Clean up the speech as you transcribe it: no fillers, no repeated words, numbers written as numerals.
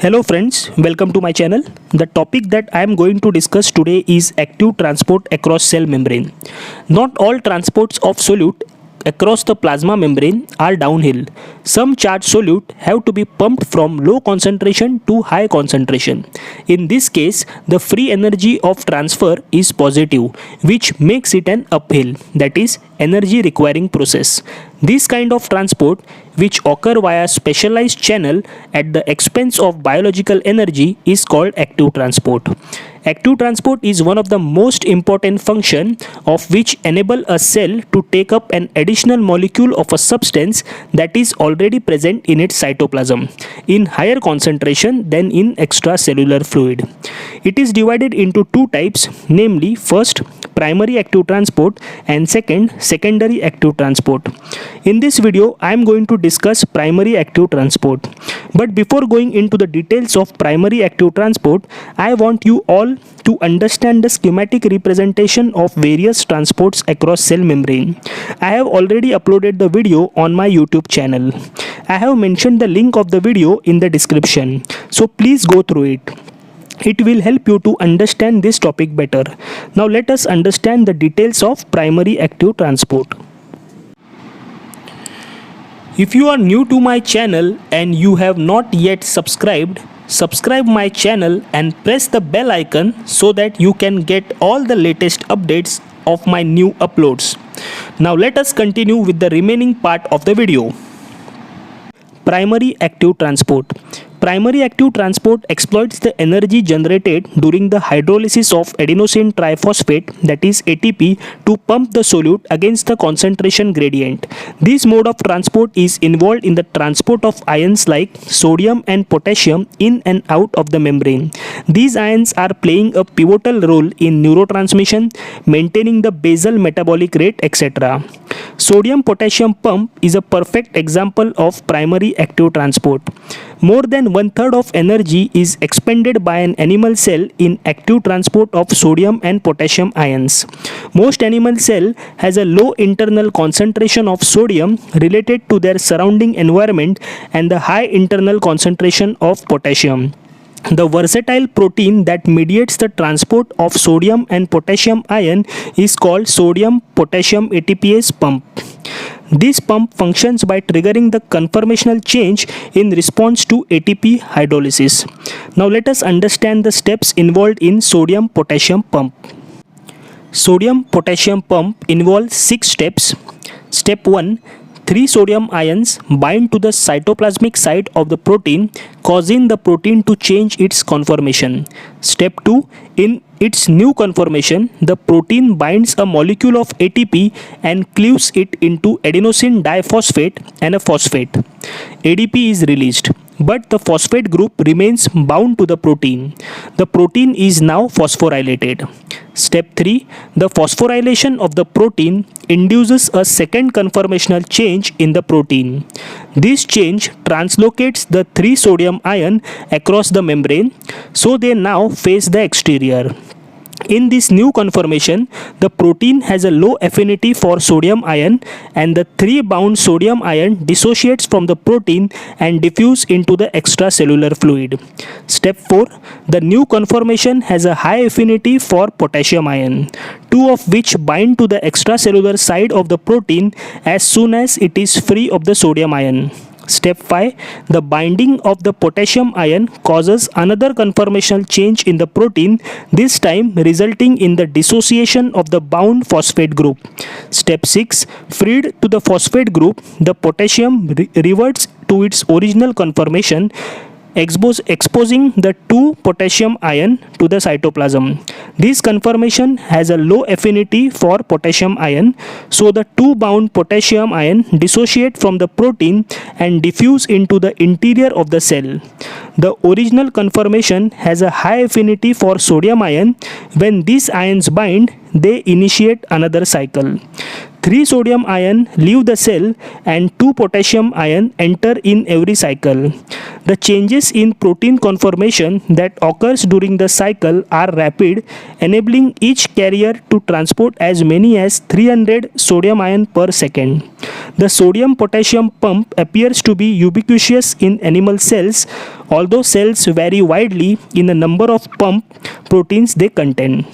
Hello friends, welcome to my channel. The topic that I am going to discuss today is active transport across cell membrane. Not all transports of solute across the plasma membrane are downhill. Some charged solute have to be pumped from low concentration to high concentration. In this case, the free energy of transfer is positive, which makes it an uphill, that is, energy requiring process. This kind of transport, which occur via specialized channel at the expense of biological energy, is called active transport. Active transport is one of the most important function of which enable a cell to take up an additional molecule of a substance that is already present in its cytoplasm in higher concentration than in extracellular fluid. It is divided into two types, namely first, primary active transport, and second, secondary active transport. In this video, I am going to discuss primary active transport. But before going into the details of primary active transport, I want you all to understand the schematic representation of various transports across cell membrane. I have already uploaded the video on my YouTube channel. I have mentioned the link of the video in the description, so please go through it. It will help you to understand this topic better. Now let us understand the details of primary active transport. If you are new to my channel and you have not yet subscribed, subscribe my channel and press the bell icon so that you can get all the latest updates of my new uploads. Now let us continue with the remaining part of the video. Primary active transport. Primary active transport exploits the energy generated during the hydrolysis of adenosine triphosphate, that is ATP, to pump the solute against the concentration gradient. This mode of transport is involved in the transport of ions like sodium and potassium in and out of the membrane. These ions are playing a pivotal role in neurotransmission, maintaining the basal metabolic rate, etc. Sodium-potassium pump is a perfect example of primary active transport. More than one-third of energy is expended by an animal cell in active transport of sodium and potassium ions. Most animal cell has a low internal concentration of sodium related to their surrounding environment and the high internal concentration of potassium. The versatile protein that mediates the transport of sodium and potassium ion is called sodium-potassium ATPase pump. This pump functions by triggering the conformational change in response to ATP hydrolysis. Now let us understand the steps involved in sodium-potassium pump. Sodium-potassium pump involves 6 steps. Step 1. 3 sodium ions bind to the cytoplasmic site of the protein, causing the protein to change its conformation. Step 2. In its new conformation, the protein binds a molecule of ATP and cleaves it into adenosine diphosphate and a phosphate. ADP is released, but the phosphate group remains bound to the protein. The protein is now phosphorylated. Step 3. The phosphorylation of the protein induces a second conformational change in the protein. This change translocates the 3 sodium ion across the membrane, so they now face the exterior. In this new conformation, the protein has a low affinity for sodium ion and the 3 bound sodium ion dissociates from the protein and diffuse into the extracellular fluid. Step 4. The new conformation has a high affinity for potassium ion, 2 of which bind to the extracellular side of the protein as soon as it is free of the sodium ion. Step 5. The binding of the potassium ion causes another conformational change in the protein, this time resulting in the dissociation of the bound phosphate group. Step 6. Freed to the phosphate group, the potassium reverts to its original conformation, exposing the 2 potassium ion to the cytoplasm. This conformation has a low affinity for potassium ion, so the 2 bound potassium ion dissociate from the protein and diffuse into the interior of the cell. The original conformation has a high affinity for sodium ion. When these ions bind, they initiate another cycle. 3 sodium ion leave the cell and 2 potassium ion enter in every cycle. The changes in protein conformation that occurs during the cycle are rapid, enabling each carrier to transport as many as 300 sodium ion per second. The sodium potassium pump appears to be ubiquitous in animal cells, although cells vary widely in the number of pump proteins they contain.